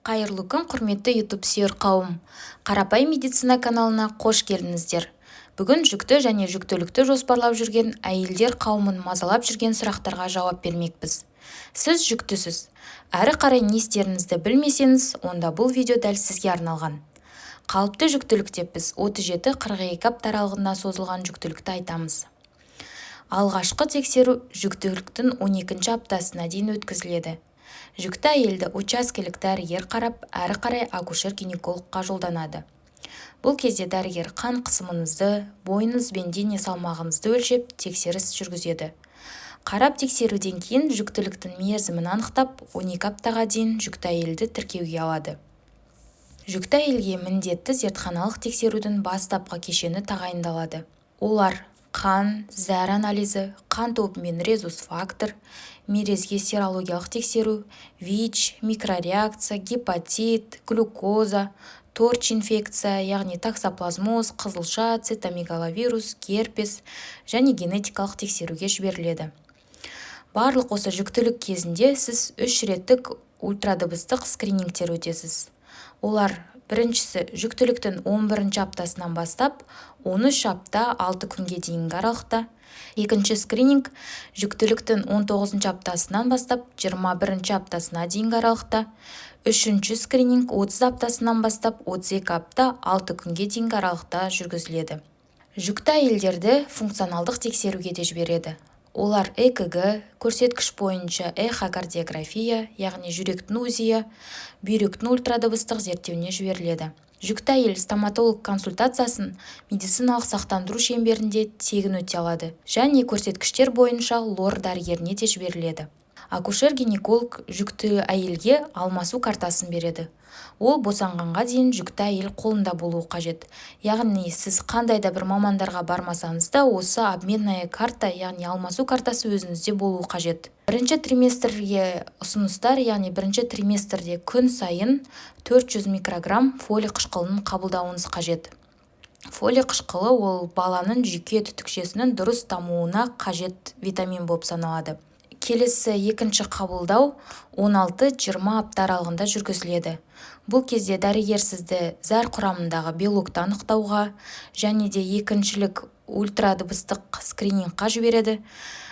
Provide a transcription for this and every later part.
Қайырлы күн, құрметті YouTube сүйер қауым. Қарапайым медицина каналына қош келдіңіздер. Бүгін жүкті және жүктілікті жоспарлап жүрген әйелдер қауымын мазалап жүрген сұрақтарға жауап бермекпіз. Сіз жүктісіз. Әрі қарай не істеріңізді білмесеңіз, онда бұл видео дәл сізге арналған. Қалыпты жүктілік деп біз 37-42 апта аралығында созылған жүктілікті айтамыз. Алғашқы тексеру жүктіліктің 12-ші аптасына дейін өткізіледі. Жүкті әйелді учаскелік дәрігер қарап, әрі қарай акушер-гинекологқа жолданады. Бұл кезде дәрігер қан қысымыңызды, бойыңыз бен дене салмағыңызды өлшеп, тексеріс жүргізеді. Қарап тексеруден кейін жүктіліктің мерзімін анықтап, 12 аптаға дейін жүкті әйелді тіркеуге алады. Жүкті әйелге міндетті зертханалық тексерудің бастапқы кешені тағайындалады. Олар қан, зәр анализі, қан тобымен резус-фактор, мерезге серологиялық тексеру, ВИЧ, микрореакция, гепатит, глюкоза, торч инфекция, яғни токсоплазмоз, қызылша, цитомегаловирус, герпес және генетикалық тексеруге жіберіледі. Барлық осы жүктілік кезінде сіз 3 реттік ультрадыбыстық скринингтер өтесіз. Олар біріншісі жүктіліктің 11-ші аптасынан бастап 13 апта 6 күнге дейінгі аралықта. Екінші скрининг жүктіліктің 19-ші аптасынан бастап 21-ші аптасына дейінгі аралықта. Үшінші скрининг 30 аптасынан бастап 32 апта 6 күнге дейінгі аралықта жүргізіледі. Жүкті әйелдерді функционалдық тексеруге де жібереді. Олар ЭКГ, көрсеткіш бойынша эхокардиография, яғни жүректің УЗИ, бүйректің ультрадыбыстық зерттеуіне жіберіледі. Жүкті әйел стоматолог консультациясын медициналық сақтандыру шеңберінде тегін өте алады және көрсеткіштер бойынша лор дәрігеріне де жіберіледі. Акушер-гинеколог жүкті әйелге алмасу картасын береді. Ол босанғанға дейін жүкті әйел қолында болуы қажет. Яғни сіз қандай да бір мамандарға бармасаңыз да осы обменная карта, яғни алмасу картасы өзіңізде болуы қажет. Бірінші триместрге ұсыныстар, яғни бірінші триместрде күн сайын 400 микрограмм фолий қышқылын қабылдауыңыз қажет. Фолий қышқылы ол баланың жүйке түтікшесінің дұрыс дамуына қажет витамин болып саналады. Келесі екінші қабылдау 16-20 апта аралығында жүргізіледі. Бұл кезде дәрігер сізді зәр құрамындағы белокты анықтауға және де екіншілік ультрадыбыстық скринингқа жібереді.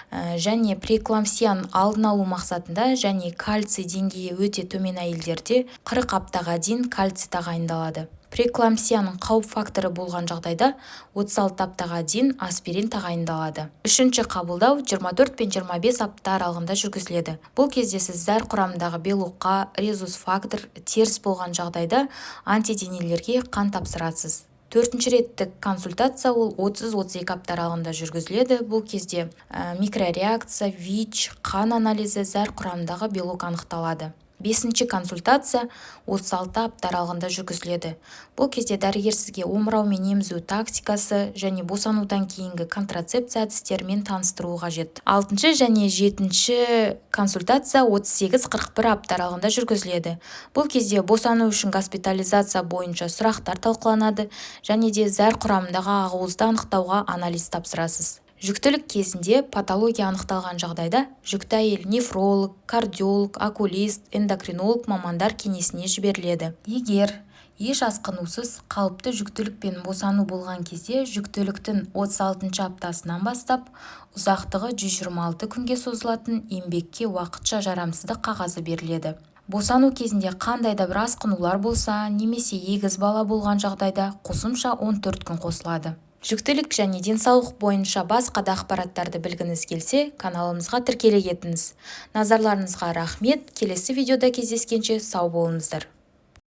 Және преэклампсияның алдын алу мақсатында және кальций деңгейі өте төмен әйелдерде 40 аптаға дейін кальций тағайындалады. Преэклампсияның қауіп факторы болған жағдайда 36 аптаға дейін аспирин тағайындалады. Үшінші қабылдау 24 пен 25 апта аралығында жүргізіледі. Бұл кезде сіз зәр құрамындағы белокқа, резус-фактор теріс болған жағдайда антиденелерге қан тапсырасыз. Төртінші реттік консультация ол 30-32 апта аралығында жүргізіледі. Бұл кезде микрореакция, ВИЧ, қан анализі, зәр құрамындағы белок анықталады. Бесінші консультация 36 апта аралығында жүргізіледі. Бұл кезде дәрігер сізге омыраумен емізу тактикасы және босанудан кейінгі контрацепция әдістерімен таныстыруы қажет. Алтыншы және жетінші консультация 38-41 апта аралығында жүргізіледі. Бұл кезде босану үшін госпитализация бойынша сұрақтар талқыланады және де зәр құрамындағы ақуызды анықтауға анализ тапсырасыз. Жүктілік кезінде патология анықталған жағдайда жүкті әйел нефролог, кардиолог, окулист, эндокринолог мамандар кеңесіне жіберіледі. Егер еш асқынусыз қалыпты жүктілікпен босану болған кезде жүктіліктің 36-ші аптасынан бастап ұзақтығы 126 күнге созылатын еңбекке уақытша жарамсыздық қағазы беріледі. Босану кезінде қандай да бір асқынулар болса, немесе егіз бала болған жағдайда қосымша 14 күн қосылады. Жүктілік және денсаулық бойынша басқа да ақпараттарды білгіңіз келсе, каналымызға тіркеле кетіңіз. Назарларыңызға рахмет. Келесі видеода кездескенше сау болыңыздар.